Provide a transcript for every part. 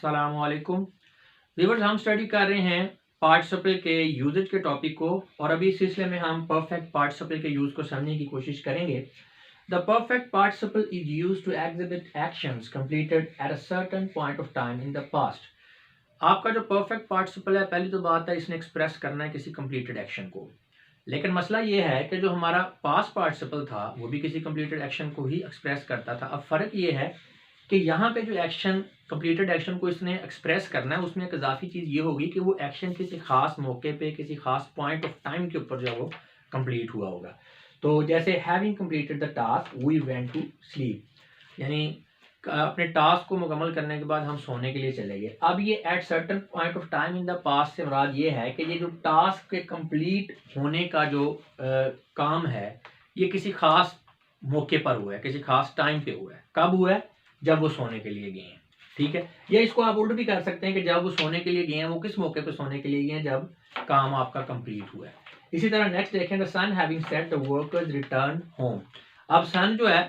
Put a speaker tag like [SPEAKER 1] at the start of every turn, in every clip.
[SPEAKER 1] अस्सलामुअलैकुम व्यूअर्स, हम स्टडी कर रहे हैं पार्टिसिपल के यूजेज के टॉपिक को और अभी इस सिलसिले में हम परफेक्ट पार्टिसिपल के यूज को समझने की कोशिश करेंगे। The perfect participle is used to exhibit actions completed at a certain point of time in the past. आपका जो परफेक्ट पार्टिसिपल है, पहली तो बात है इसने एक्सप्रेस करना है किसी कंप्लीटेड एक्शन को। लेकिन मसला ये है कि जो हमारा पास्ट पार्टिसिपल था वो भी किसी कंप्लीटेड एक्शन को ही एक्सप्रेस करता था। अब फ़र्क ये है कि यहाँ पे जो एक्शन कंप्लीटेड एक्शन को इसने एक्सप्रेस करना है उसमें एक इजाफी चीज़ ये होगी कि वो एक्शन किसी खास मौके पे किसी खास पॉइंट ऑफ टाइम के ऊपर जो वो कंप्लीट हुआ होगा। तो जैसे having completed the task we went to sleep, यानी अपने टास्क को मुकम्मल करने के बाद हम सोने के लिए चले गए। अब ये at certain point of time in the past से मुराद ये है कि ये जो टास्क के कंप्लीट होने का जो काम है ये किसी खास मौके पर हुआ है, किसी खास टाइम पे हुआ है। कब हुआ है? जब वो सोने के लिए गए हैं। ठीक है, या इसको आप उल्ट भी कर सकते हैं कि जब वो सोने के लिए गए हैं वो किस मौके पे सोने के लिए गए हैं? जब काम आपका कंप्लीट हुआ है। इसी तरह नेक्स्ट देखें, the sun having set the workers return home. अब सन जो है,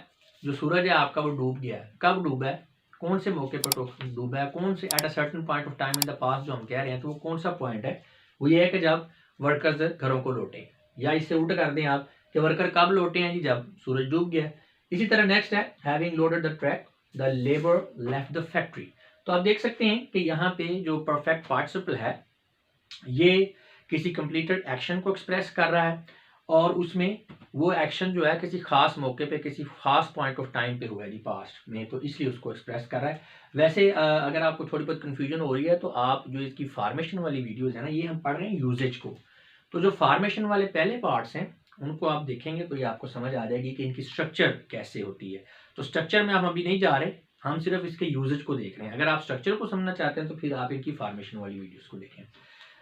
[SPEAKER 1] जो सूरज है आपका, वो डूब गया है। कब डूबा है? कौन से मौके पर डूबा है? कौन से eight a certain point of time in the past जो हम कह रहे हैं, तो वो कौन सा पॉइंट है? वो ये है कि जब वर्कर्स घरों को लौटे, या इससे उल्ट कर दें आप कि वर्कर कब लौटे हैं? जी, जब सूरज डूब गया। इसी तरह नेक्स्ट है having loaded the track the labour left the factory. तो आप देख सकते हैं कि यहाँ पे जो परफेक्ट पार्टिसिपल है ये किसी कंप्लीटेड एक्शन को एक्सप्रेस कर रहा है और उसमें वो एक्शन जो है किसी खास मौके पे किसी खास पॉइंट ऑफ टाइम पे हुआ है जी पास्ट में, तो इसलिए उसको एक्सप्रेस कर रहा है। वैसे अगर आपको थोड़ी बहुत कंफ्यूजन हो रही है तो आप जो इसकी फार्मेशन वाली वीडियोस है ना, ये हम पढ़ रहे हैं यूजेज को। तो जो फार्मेशन वाले पहले पार्ट्स हैं उनको आप देखेंगे तो ये आपको समझ आ जाएगी कि इनकी स्ट्रक्चर कैसे होती है। तो स्ट्रक्चर में हम अभी नहीं जा रहे, हम सिर्फ इसके यूजेज को देख रहे हैं। अगर आप स्ट्रक्चर को समझना चाहते हैं तो फिर आप इनकी फार्मेशन वाली वीडियोस को देखें।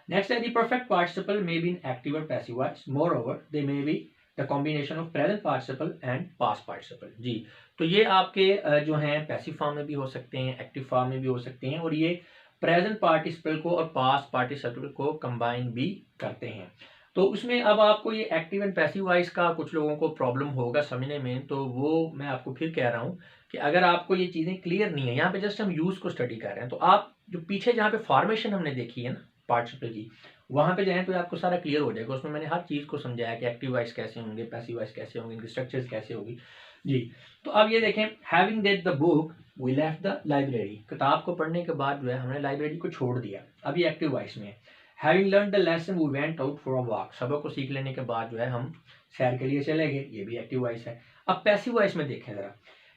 [SPEAKER 1] नेक्स्ट है, the perfect participle may be in active और passive voice, moreover they may be the combination of present participle and past participle. जी, तो ये आपके जो हैं पैसिव फॉर्म में भी हो सकते हैं, एक्टिव फॉर्म में भी हो सकते हैं, और ये प्रेजेंट पार्टिसिपल को और पास्ट पार्टिसिपल को कंबाइन भी करते हैं। तो उसमें अब आपको ये एक्टिव एंड पैसिव वॉइस का कुछ लोगों को प्रॉब्लम होगा समझने में, तो वो मैं आपको फिर कह रहा हूँ कि अगर आपको ये चीज़ें क्लियर नहीं है, यहाँ पे जस्ट हम यूज़ को स्टडी कर रहे हैं, तो आप जो पीछे जहाँ पे फॉर्मेशन हमने देखी है ना पार्टिसिपल की, वहाँ पे जाएँ तो आपको सारा क्लियर हो जाएगा। उसमें मैंने हर चीज़ को समझाया कि एक्टिव वॉइस कैसे होंगे, पैसिव वॉइस कैसे होंगे, इनकी स्ट्रक्चर्स कैसे होगी। जी, तो अब ये देखें, having read the book we left the library. किताब को पढ़ने के बाद जो है हमने लाइब्रेरी को छोड़ दिया। अब ये एक्टिव वॉइस में है। Having learn the lesson we went out for a walk. सबक को सीख लेने के बाद जो है हम सैर के लिए चले गए, ये भी एक्टिव वॉइस है। अब पैसिव वॉइस में देखें ज़रा,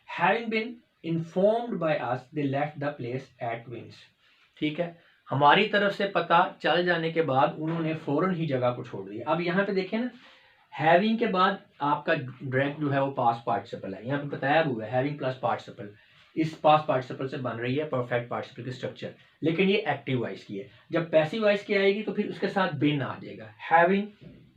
[SPEAKER 1] having been informed by us they left the place at once. ठीक है, हमारी तरफ से पता चल जाने के बाद उन्होंने फौरन ही जगह को छोड़ दिया। अब यहाँ पे देखें ना, हैविंग के बाद आपका डायरेक्ट जो है वो पास्ट पार्टिसिपल है। यहाँ पे बताया हुआ है हैविंग प्लस पार्टिसिपल, इस पास्ट पार्टिसिपल से बन रही है परफेक्ट पार्टिसिपल की स्ट्रक्चर, लेकिन ये एक्टिव वॉइस की है। जब पैसिव वॉइस की आएगी तो फिर उसके साथ बिन आ जाएगा, हैविंग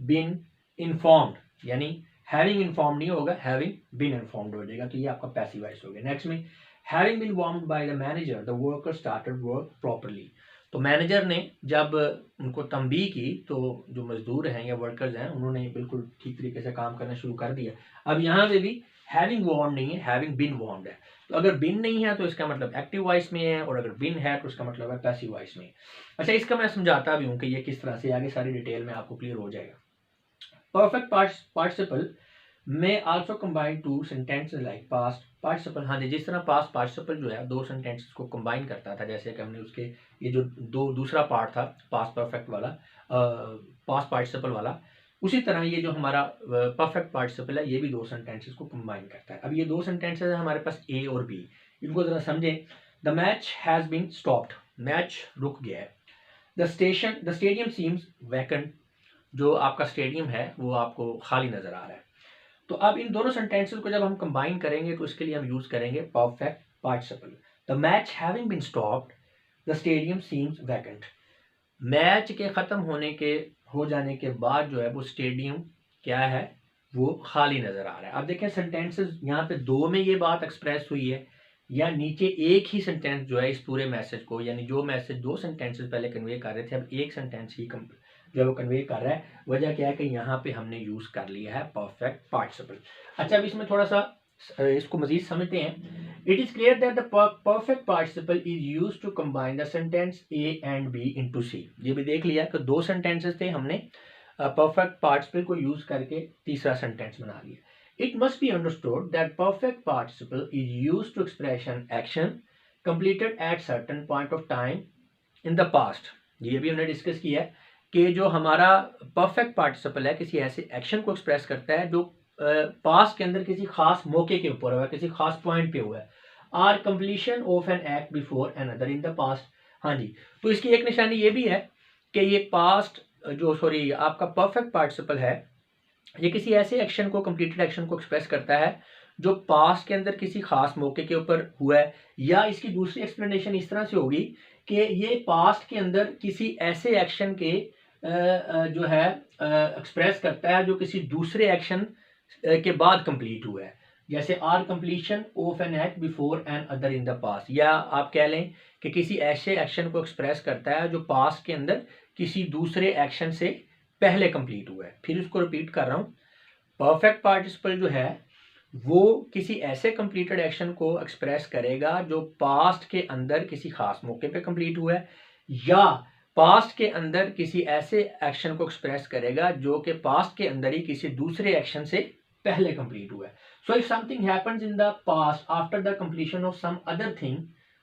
[SPEAKER 1] बिन इन्फॉर्म्ड, यानी हैविंग इन्फॉर्म्ड नहीं होगा, हैविंग बिन इन्फॉर्म्ड हो जाएगा, तो ये आपका पैसिव वॉइस हो गया। नेक्स्ट में having been warned by the manager the worker started work properly. तो मैनेजर ने जब उनको तंबीह की तो जो मजदूर हैं या वर्कर्स हैं उन्होंने बिल्कुल ठीक तरीके से काम करना शुरू कर दिया। अब यहाँ पे भी हैविंग वार्म्ड नहीं है, हैविंग बीन वार्म्ड है। तो अगर बिन नहीं है तो इसका मतलब एक्टिव वॉइस में है, और अगर बिन है तो इसका मतलब है पैसिव वॉइस में। अच्छा, इसका मैं समझाता भी हूँ कि ये किस तरह से, आगे सारी डिटेल में आपको क्लियर हो जाएगा। परफेक्ट पार्टिसिपल में also combine two sentences like past participle. हाँ जी, जिस तरह पास्ट पार्टिसिपल जो है दो सेंटेंसेस को कंबाइन करता था, जैसे कि हमने उसके ये जो दूसरा पार्ट था पास्ट परफेक्ट वाला, पास्ट पार्टिसिपल वाला, उसी तरह ये जो हमारा परफेक्ट पार्टिसिपल है ये भी दो सेंटेंसेस को कंबाइन करता है। अब ये दो सेंटेंसेस है हमारे पास ए और बी, इनको जरा समझें। The match has been stopped, match रुक गया है। द स्टेडियम सीम्स वैकेंट, जो आपका स्टेडियम है वो आपको खाली नजर आ रहा है। तो अब इन दोनों सेंटेंसेस को जब हम कंबाइन करेंगे तो इसके लिए हम यूज करेंगे perfect participle. The match having been stopped the stadium seems vacant. Match के खत्म हो जाने के बाद जो है वो स्टेडियम क्या है, वो खाली नजर आ रहा है। अब देखें सेंटेंसेस यहाँ पे दो में ये बात एक्सप्रेस हुई है, या नीचे एक ही सेंटेंस जो है इस पूरे मैसेज को, यानी जो मैसेज दो सेंटेंसेस पहले कन्वे कर रहे थे अब एक सेंटेंस ही जो है वो कन्वे कर रहा है। वजह क्या है कि यहाँ पे हमने यूज कर लिया है परफेक्ट पार्टिसिपल। अच्छा, अब इसमें थोड़ा सा इसको मजीद समझते हैं। It is clear that the perfect participle is used to combine the sentence A and B into C. ये भी देख लिया कि दो sentences थे, हमने perfect participle को use करके तीसरा sentence बना लिया. It must be understood that perfect participle is used to express an action completed at certain point of time in the past. ये भी हमने डिस्कस किया है कि जो हमारा perfect participle है किसी ऐसे action को एक्सप्रेस करता है जो पास्ट के अंदर किसी खास मौके के ऊपर हुआ है, किसी खास पॉइंट पे हुआ है. Or completion of an act before another in the past. हाँ जी, तो इसकी एक निशानी ये भी है कि ये पास्ट जो सॉरी आपका परफेक्ट पार्टिसिपल है, ये किसी ऐसे एक्शन को, कंप्लीटेड एक्शन को एक्सप्रेस करता है जो पास्ट के अंदर किसी खास मौके के ऊपर हुआ है. या इसकी दूसरी एक्सप्लेनेशन इस तरह से होगी कि ये पास्ट के अंदर किसी ऐसे एक्शन के जो है एक्सप्रेस करता है जो किसी दूसरे एक्शन के बाद कंप्लीट हुआ है. जैसे or completion of an act before another in the past. या आप कह लें कि किसी ऐसे एक्शन को एक्सप्रेस करता है जो पास्ट के अंदर किसी दूसरे एक्शन से पहले कंप्लीट हुआ है. फिर उसको रिपीट कर रहा हूँ, परफेक्ट पार्टिसिपल जो है वो किसी ऐसे कंप्लीटेड एक्शन को एक्सप्रेस करेगा जो पास्ट के अंदर किसी खास मौके पे कंप्लीट हुआ है, या पास्ट के अंदर किसी ऐसे एक्शन को एक्सप्रेस करेगा जो कि पास्ट के अंदर ही किसी दूसरे एक्शन से पहले कंप्लीट हुआ है. So if something happens in the past after the completion of some other thing,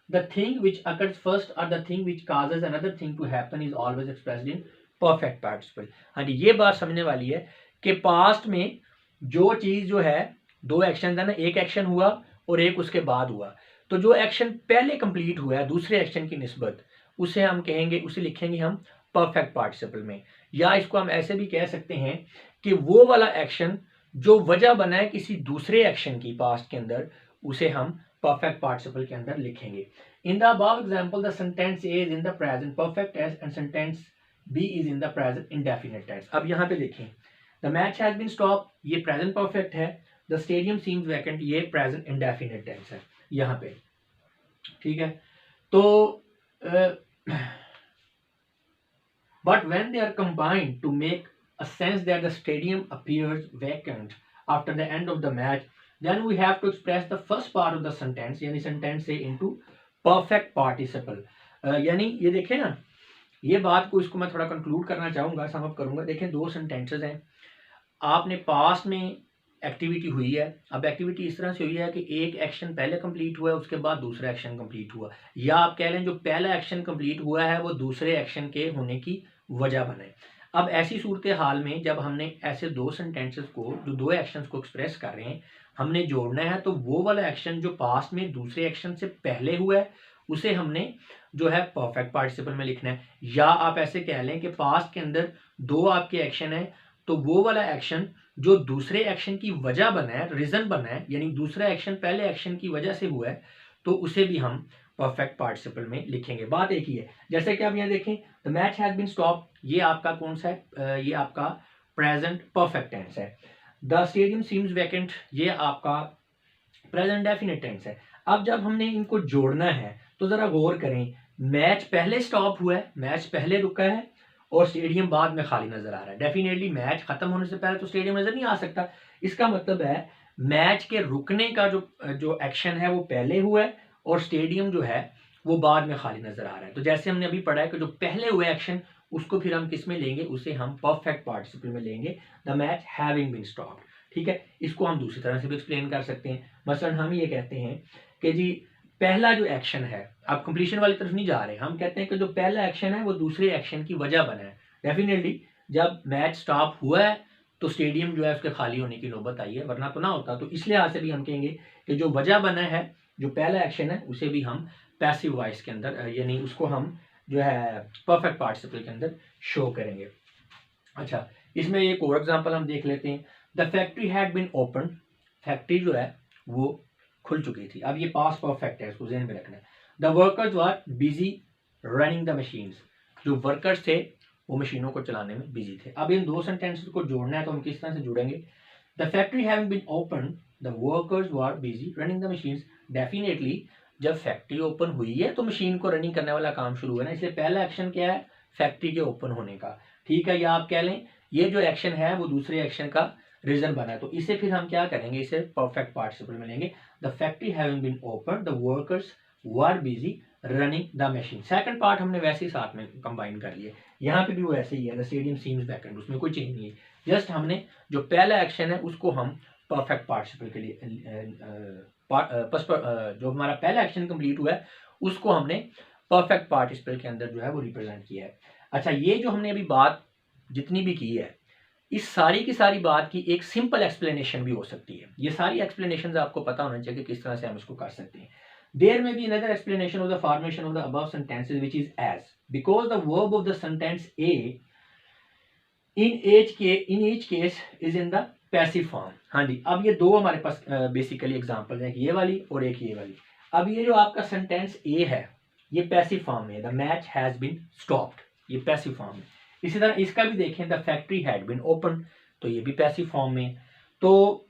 [SPEAKER 1] the thing which occurs first or the thing which causes another thing to happen is always expressed in perfect participle. हाँ जी, ये बात समझने वाली है कि past में जो चीज जो है, दो एक्शन है ना, एक एक्शन हुआ और एक उसके बाद हुआ, तो जो एक्शन पहले कंप्लीट हुआ है दूसरे एक्शन की निस्बत, उसे हम कहेंगे, उसे लिखेंगे हम परफेक्ट पार्टिसिपल में. या इसको हम ऐसे भी कह सकते हैं कि वो वाला एक्शन जो वजह बना है किसी दूसरे एक्शन की पास्ट के अंदर, उसे हम परफेक्ट पार्टिसिपल के अंदर लिखेंगे. In the above example the sentence A is in the present perfect tense and sentence B is in the present indefinite tense. अब यहाँ पे देखें, the match has been stop, ये प्रेजेंट परफेक्ट है. The stadium seems vacant, ये present indefinite tense है यहाँ पे. ठीक है, तो but when they are combined to make a sense that the stadium appears vacant after the end of the match, then we have to express the first part of the sentence, यानी sentence से into perfect participle. यानी ये देखें ना, ये बात को, इसको मैं थोड़ा कंक्लूड करना चाहूँगा, सम अप करूँगा. देखें, दो सेंटेंसेस हैं. आपने पास्ट में एक्टिविटी हुई है. अब एक्टिविटी इस तरह से हुई है कि एक एक्शन पहले कंप्लीट हुआ है, उसके बाद दूसरा एक्शन कंप्लीट हुआ, या आप कह लें जो पहला एक्शन कंप्लीट हुआ है वो दूसरे एक्शन के होने की वजह बने. अब ऐसी सूरत हाल में जब हमने ऐसे दो सेंटेंसेस को, जो दो एक्शंस को एक्सप्रेस कर रहे हैं, हमने जोड़ना है, तो वो वाला एक्शन जो पास्ट में दूसरे एक्शन से पहले हुआ है उसे हमने जो है परफेक्ट पार्टिसिपल में लिखना है. या आप ऐसे कह लें कि पास्ट के अंदर दो आपके एक्शन है, तो वो वाला एक्शन जो दूसरे एक्शन की वजह बना है, रीजन बना है, यानी दूसरा एक्शन पहले एक्शन की वजह से हुआ है, तो उसे भी हम परफेक्ट पार्टिसिपल में लिखेंगे. बात एक ही है. जैसे कि आप यहाँ देखें, the match has been stop, ये आपका कौन सा है, ये आपका प्रेजेंट परफेक्ट टेंस है. द स्टेडियम सीम्स वैकेंट, ये आपका प्रेजेंट डेफिनेट टेंस है. अब जब हमने इनको जोड़ना है तो जरा गौर करें, मैच पहले स्टॉप हुआ है, मैच पहले रुका है, और स्टेडियम बाद में खाली नजर आ रहा है. डेफिनेटली मैच खत्म होने से पहले तो स्टेडियम नजर नहीं आ सकता. इसका मतलब है मैच के रुकने का जो एक्शन है वो पहले हुआ है, और स्टेडियम जो है वो बाद में खाली नजर आ रहा है. तो जैसे हमने अभी पढ़ा है कि जो पहले हुए एक्शन, उसको फिर हम किस में लेंगे, उसे हम परफेक्ट पार्टिसिपल में लेंगे, the match having been stopped. ठीक है, इसको हम दूसरी तरह से भी एक्सप्लेन कर सकते हैं. मसलन हम ये कहते हैं कि जी पहला जो एक्शन है, आप कंप्लीशन वाली तरफ नहीं जा रहे, हम कहते हैं कि जो पहला एक्शन है वो दूसरे एक्शन की वजह बना है. डेफिनेटली जब मैच स्टॉप हुआ है तो स्टेडियम जो है उसके खाली होने की नौबत आई है, वरना तो ना होता. तो इस लिहाज से भी हम कहेंगे कि जो वजह बना है, जो पहला एक्शन है, उसे भी हम पैसिव वॉइस के अंदर, यानी उसको हम जो है परफेक्ट पार्टिसिपल के अंदर शो करेंगे. अच्छा, इसमें एक और एग्जांपल हम देख लेते हैं. The factory had been open, factory जो है वो खुल चुकी थी. अब ये पास्ट परफेक्ट है, इसको ज़हन में रखना है. The workers were busy running the machines, जो वर्कर्स थे वो मशीनों को चलाने में बिजी थे. अब इन दो सेंटेंसेस को जोड़ना है तो हम किस तरह से जुड़ेंगे. The factory having been open, the workers were busy running the machines. Definitely जब फैक्ट्री ओपन हुई है तो मशीन को रनिंग करने वाला काम शुरू हुआ ना, इसलिए पहला एक्शन क्या है, फैक्ट्री के ओपन होने का. ठीक है, या आप कह लें ये जो एक्शन है वो दूसरे एक्शन का रीजन बना है, तो इसे फिर हम क्या करेंगे, इसे परफेक्ट पार्टिसिपल में लेंगे। The factory having been open, the workers were busy running the machine. Second part हमने वैसे ही साथ में कंबाइन कर लिए, यहाँ पे भी वो ऐसे ही है, द स्टेडियम सीम्स वैकेंट, उसमें कोई चेंज नहीं है। जस्ट हमने जो पहला एक्शन है उसको हम परफेक्ट पार्टिसिपल के लिए जो हमारा पहला एक्शन कंप्लीट हुआ है उसको हमने परफेक्ट पार्टिसिपल के अंदर जो है वो रिप्रेजेंट किया है। अच्छा, ये जो हमने अभी बात जितनी भी की है, इस सारी की सारी बात की एक सिंपल एक्सप्लेनेशन भी हो सकती है। ये सारी एक्सप्लेनेशन आपको पता होना चाहिए कि किस तरह से हम इसको कर सकते हैं। There may be another explanation of the formation of the above sentences which is as, because the verb of the sentence A in each case is in the passive form. हाँ जी, अब ये दो हमारे पास बेसिकली एग्जांपल है, ये वाली और एक ये वाली। अब ये जो आपका सेंटेंस ए है ये पैसिव फॉर्म में है, the match has been stopped, ये पैसिव फॉर्म में। इसी तरह इसका भी देखें, the factory had been open, तो ये भी पैसिव फॉर्म में। तो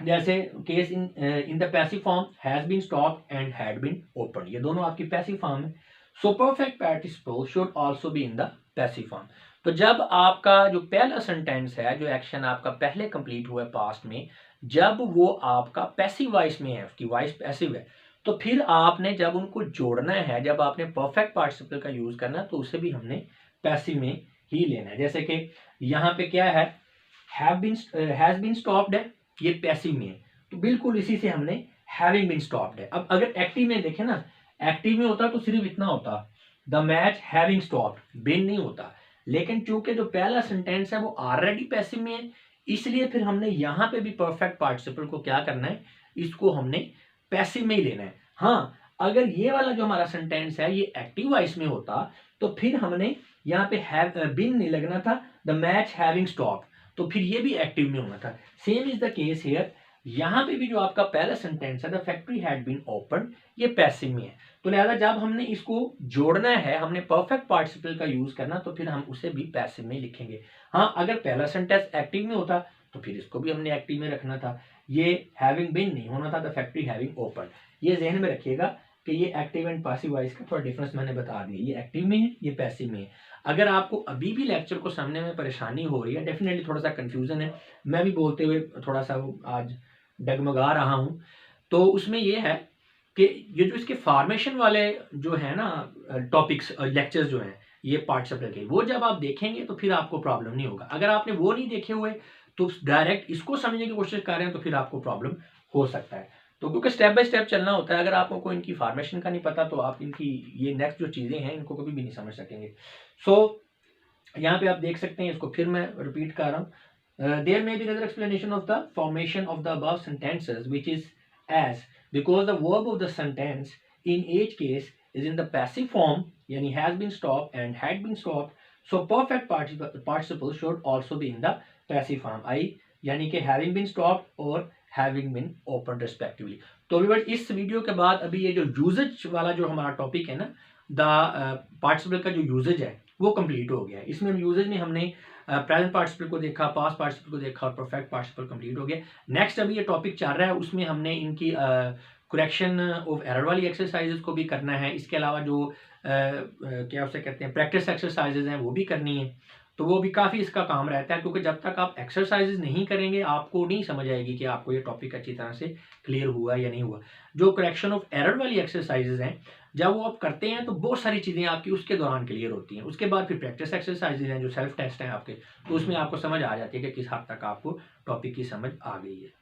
[SPEAKER 1] जैसे case in the passive form has been stopped and had been open, ये दोनों आपकी पैसिव फॉर्म है। So perfect participle should also be in the passive form. तो जब आपका जो पहला सेंटेंस है, जो एक्शन आपका पहले कंप्लीट हुआ है पास्ट में, जब वो आपका पैसिव वॉइस में है, उसकी वॉइस पैसिव है, तो फिर आपने जब उनको जोड़ना है, जब आपने परफेक्ट पार्टिसिपल का यूज करना है, तो उसे भी हमने पैसिव में ही लेना है। जैसे कि यहाँ पे क्या है, हैज बीन स्टॉप्ड है, ये पैसिव में है, तो बिल्कुल इसी से हमने हैविंग बीन स्टॉप्ड है। अब अगर एक्टिव में देखें ना, एक्टिव में होता तो सिर्फ इतना होता, the match having stopped, been नहीं होता। लेकिन चूंकि जो पहला सेंटेंस है वो ऑलरेडी पैसिव में है, इसलिए फिर हमने यहाँ पे भी परफेक्ट पार्टिसिपल को क्या करना है, इसको हमने पैसिव में ही लेना है। हाँ, अगर ये वाला जो हमारा सेंटेंस है ये एक्टिव वॉइस में होता तो फिर हमने यहाँ पे हैव बीन नहीं लगना था, द मैच हैविंग स्टॉप्ड, तो फिर ये भी एक्टिव में होना था। Same is the case here, यहाँ पे भी जो आपका पहला सेंटेंस है, the factory had been open, ये पैसिव में है। तो लिहाजा जब हमने इसको जोड़ना है, हमने परफेक्ट पार्टिसिपल का यूज करना, तो फिर हम उसे भी पैसिव में लिखेंगे। हाँ, अगर पहला सेंटेंस एक्टिव में होता तो फिर इसको भी हमने एक्टिव में रखना था, ये हैविंग बीन नहीं होना था, द फैक्ट्री हैविंग ओपन। ये जहन में रखिएगा कि ये एक्टिव एंड पैसिव वॉइस का थोड़ा डिफरेंस मैंने बता दिया, ये एक्टिव में है, ये पैसिव में है। अगर आपको अभी भी लेक्चर को समझने में परेशानी हो रही है, डेफिनेटली थोड़ा सा कंफ्यूजन है, मैं भी बोलते हुए थोड़ा सा आज डगमगा रहा हूँ, तो उसमें ये है कि ये जो इसके फॉर्मेशन वाले जो है ना टॉपिक्स लेक्चर्स जो हैं ये पार्टिसिपल के, वो जब आप देखेंगे तो फिर आपको प्रॉब्लम नहीं होगा। अगर आपने वो नहीं देखे हुए तो डायरेक्ट इसको समझने की कोशिश कर रहे हैं तो फिर आपको प्रॉब्लम हो सकता है। तो क्योंकि स्टेप बाय स्टेप चलना होता है, अगर आपको इनकी फॉर्मेशन का नहीं पता तो आप इनकी ये नेक्स्ट जो चीज़ें हैं इनको कभी भी नहीं समझ सकेंगे। सो यहाँ पे आप देख सकते हैं, इसको फिर मैं रिपीट कर रहा हूँ, there may be another explanation of the formation of the above sentences which is as, because the verb of the sentence in each case is in the passive form, yani has been stopped and had been stopped, so perfect participle should also be in the passive form, I यानी कि having been stopped और having been opened respectively। तो viewers, इस video के बाद अभी ये जो यूजेज वाला जो हमारा टॉपिक है ना, द पार्टिसिपल का जो यूजेज है वो कंप्लीट हो गया है। इसमें यूजेज में हमने प्रेजेंट पार्टिसिपल को देखा, पास्ट पार्टिसिपल को देखा और परफेक्ट पार्टिसिपल कंप्लीट हो गया। नेक्स्ट अभी ये टॉपिक चल रहा है, उसमें हमने इनकी करेक्शन ऑफ एरर वाली एक्सरसाइजेज को भी करना है। इसके अलावा जो क्या उसे कहते हैं प्रैक्टिस एक्सरसाइजेज हैं वो भी करनी है, तो वो भी काफ़ी इसका काम रहता है, क्योंकि जब तक आप एक्सरसाइजेज नहीं करेंगे आपको नहीं समझ आएगी कि आपको ये टॉपिक अच्छी तरह से क्लियर हुआ या नहीं हुआ। जो करेक्शन ऑफ एरर वाली एक्सरसाइजेज हैं जब वो आप करते हैं तो बहुत सारी चीज़ें आपकी उसके दौरान क्लियर होती हैं। उसके बाद फिर प्रैक्टिस एक्सरसाइजेज हैं जो सेल्फ टेस्ट हैं आपके, तो उसमें आपको समझ आ जाती है कि किस हद तक आपको टॉपिक की समझ आ गई है।